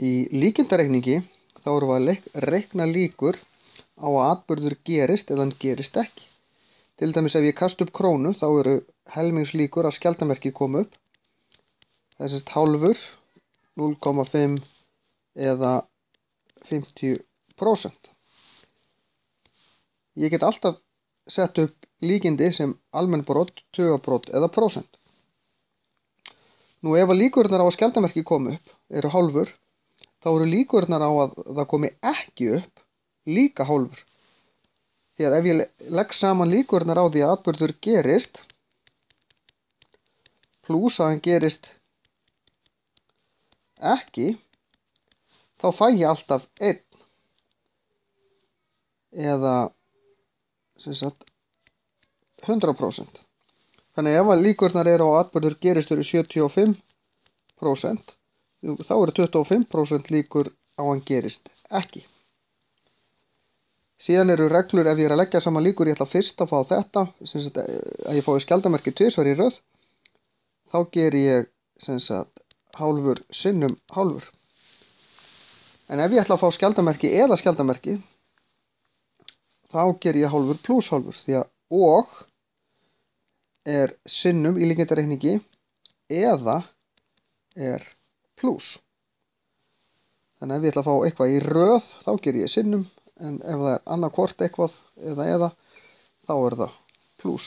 Í líkindareikningi þá erum við að reikna líkur á að atburður gerist eða hann gerist ekki. Til dæmis ef ég kasta upp krónu þá eru helmingslíkur að skjaldarmerki komi upp. Það er sem sagt hálfur, 0,5 eða 50%. Ég get alltaf sett upp líkindi sem almennbrot, tugabrot eða prósent. Nú ef að líkurnar á að skjaldarmerki komi upp eru hálfur, þá eru líkurnar á að það komi ekki upp líka hálfur. Því að ef ég legg saman líkurnar á því að atburður gerist pluss að hann gerist ekki, þá fæ ég alltaf 1 eða sem sagt 100%. Þannig ef að líkurnar eru á að atburður gerist eru 75%, þá eru 25% líkur á að hann gerist ekki. Síðan eru reglur ef ég er að leggja saman líkur, ég ætla fyrst að fá þetta, sem sagt að ég fái skjaldarmerki tvisvar í röð, þá ger ég sem sagt hálfur sinnum hálfur. En ef ég ætla að fá skjaldarmerki eða skjaldarmerki, þá ger ég hálfur pluss hálfur, því að og er sinnum í líkindareikningi eða er pluss. Þannig að ef ég ætla að fá eitthvað í röð, þá ger ég sinnum, en ef það er annað hvort eitthvað eða, þá er það pluss.